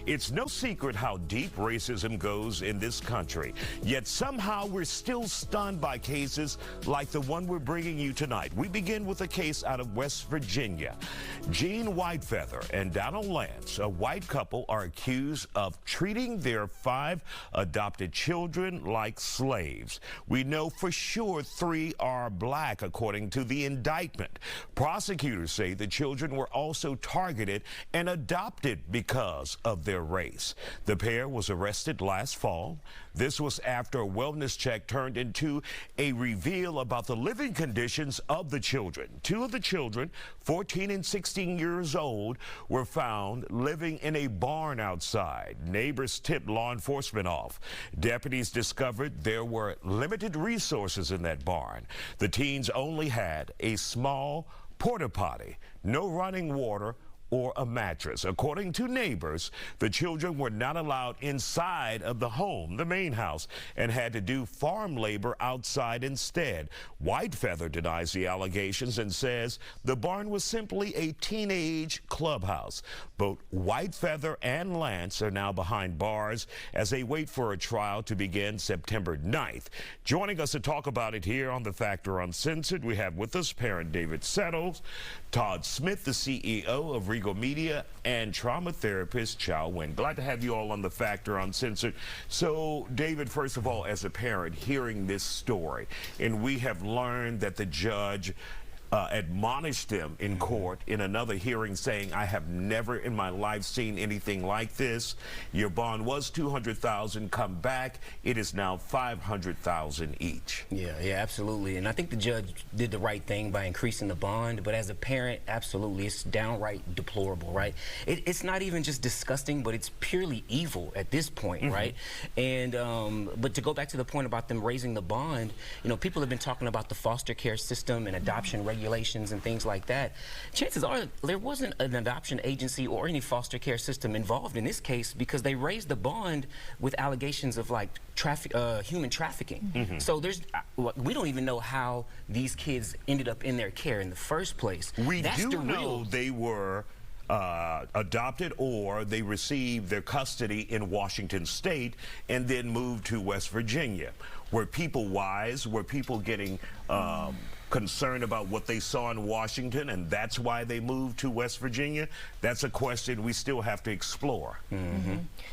It's no secret how deep racism goes in this country. Yet somehow we're still stunned by cases like the one we're bringing you tonight. We begin with a case out of West Virginia. Gene Whitefeather and Donald Lance, a white couple, are accused of treating their 5 adopted children like slaves. We know for sure 3 are black, according to the indictment. Prosecutors say the children were also targeted and adopted because of their race. The pair was arrested last fall. This was after a wellness check turned into a reveal about the living conditions of the children. 2 of the children, 14 and 16 years old, were found living in a barn outside. Neighbors tipped law enforcement off. Deputies discovered there were limited resources in that barn. The teens only had a small porta potty, no running water, or a mattress. According to neighbors, the children were not allowed inside of the home, the main house, and had to do farm labor outside instead. Whitefeather denies the allegations and says the barn was simply a teenage clubhouse. Both Whitefeather and Lance are now behind bars as they wait for a trial to begin September 9th. Joining us to talk about it here on The Factor Uncensored, we have with us parent David Settles, Todd Smith, the CEO of Regal Media, and trauma therapist Chow Win. Glad to have you all on The Factor Uncensored. So, David, first of all, as a parent, hearing this story, and we have learned that the judge admonished them in court in another hearing, saying, I have never in my life seen anything like this. Your bond was $200,000. Come back. It is now $500,000 each. Yeah, absolutely. And I think the judge did the right thing by increasing the bond. But as a parent, absolutely, it's downright deplorable, right? It's not even just disgusting, but it's purely evil at this point, right? And but to go back to the point about them raising the bond, you know, people have been talking about the foster care system and adoption regulations and things like that. Chances are there wasn't an adoption agency or any foster care system involved in this case, because they raised the bond with allegations of like human trafficking. So we don't even know how these kids ended up in their care in the first place. We do know they were adopted, or they received their custody in Washington State and then moved to West Virginia. Were people wise? Were people getting concerned about what they saw in Washington, and that's why they moved to West Virginia? That's a question we still have to explore.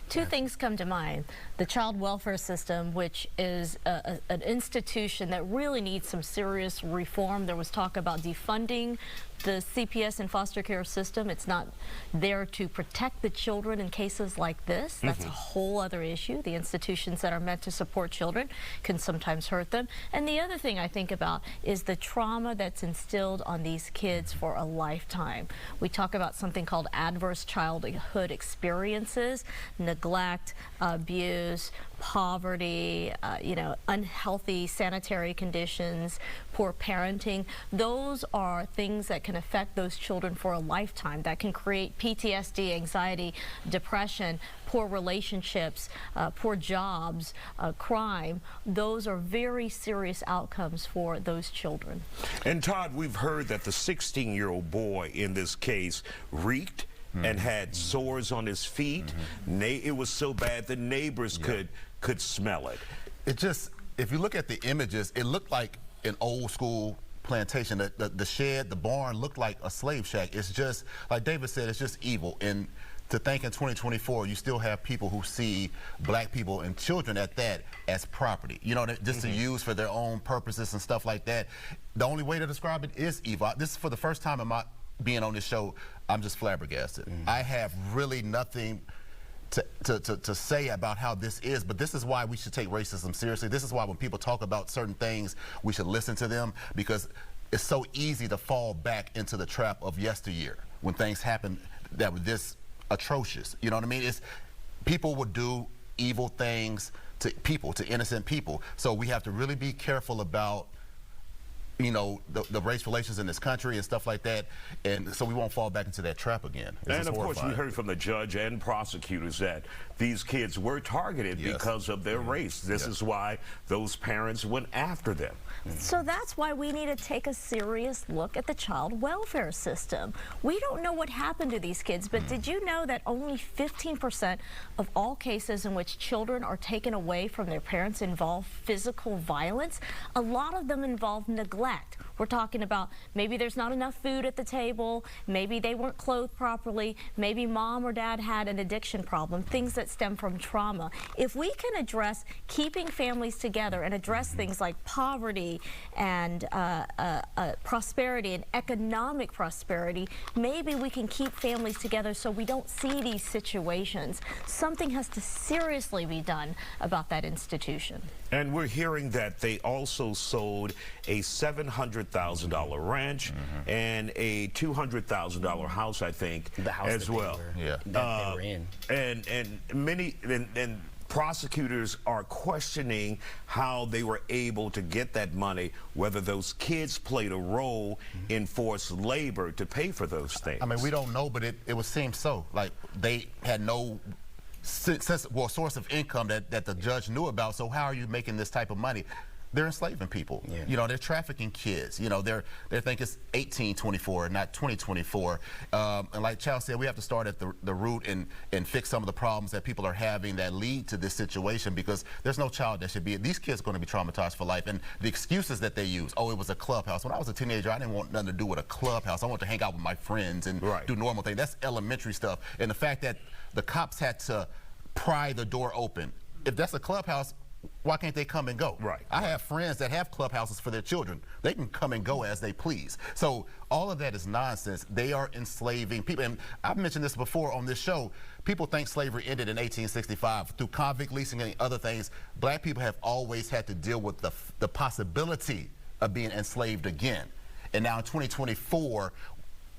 Two things come to mind. The child welfare system, which is an institution that really needs some serious reform. There was talk about defunding the CPS and foster care system. It's not there to protect the children in cases like this. That's a whole other issue. The institutions that are meant to support children can sometimes hurt them. And the other thing I think about is the trauma that's instilled on these kids for a lifetime. We talk about something called adverse childhood experiences, neglect, abuse, poverty, you know, unhealthy sanitary conditions, poor parenting. Those are things that can affect those children for a lifetime, that can create PTSD, anxiety, depression, poor relationships, poor jobs, crime. Those are very serious outcomes for those children. And Todd, we've heard that the 16-year-old boy in this case reeked and had sores on his feet. It was so bad the neighbors could smell it. It just, if you look at the images, it looked like an old school plantation. The shed, the barn looked like a slave shack. It's just, like David said, it's just evil. And to think in 2024, you still have people who see black people and children at that as property, you know, just to use for their own purposes and stuff like that. The only way to describe it is evil. This is for the first time in my being on this show, I'm just flabbergasted. I have really nothing to say about how this is, but this is why we should take racism seriously. This is why when people talk about certain things, we should listen to them, because it's so easy to fall back into the trap of yesteryear when things happen that were this atrocious. You know what I mean? People would do evil things to people, to innocent people. So we have to really be careful about you know, the race relations in this country and stuff like that, and so we won't fall back into that trap again. And of course, we heard from the judge and prosecutors that these kids were targeted because of their race. This is why those parents went after them. So that's why we need to take a serious look at the child welfare system. We don't know what happened to these kids, but did you know that only 15% of all cases in which children are taken away from their parents involve physical violence? A lot of them involve neglect. We're talking about maybe there's not enough food at the table, maybe they weren't clothed properly, maybe mom or dad had an addiction problem, things that stem from trauma. If we can address keeping families together and address things like poverty and prosperity and economic prosperity, maybe we can keep families together so we don't see these situations. Something has to seriously be done about that institution. And we're hearing that they also sold a $700,000 ranch and a $200,000 house, I think, as well. That they were in. And many prosecutors are questioning how they were able to get that money, whether those kids played a role in forced labor to pay for those things. I mean, we don't know, but it would seem so. Like they had no source of income that the judge knew about. So how are you making this type of money? They're enslaving people. You know, they're trafficking kids. You know, they think it's 1824, not 2024. And like Charles said, we have to start at the root and fix some of the problems that people are having that lead to this situation, because there's no child that should be. These kids are going to be traumatized for life. And the excuses that they use, oh, it was a clubhouse. When I was a teenager, I didn't want nothing to do with a clubhouse. I wanted to hang out with my friends and do normal things. That's elementary stuff. And the fact that the cops had to pry the door open. If that's a clubhouse, why can't they come and go? I have friends that have clubhouses for their children. They can come and go as they please. So all of that is nonsense. They are enslaving people. And I've mentioned this before on this show. People think slavery ended in 1865 through convict leasing and other things. Black people have always had to deal with the possibility of being enslaved again. And now in 2024,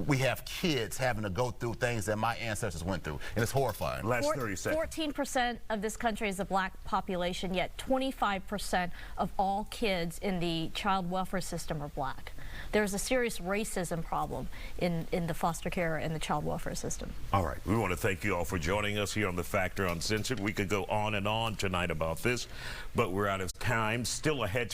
we have kids having to go through things that my ancestors went through, and it's horrifying. Last 30 seconds. 14% of this country is a black population, yet 25% of all kids in the child welfare system are black. There's a serious racism problem in the foster care and the child welfare system. All right, we want to thank you all for joining us here on The Factor Uncensored. We could go on and on tonight about this, but we're out of time. Still ahead.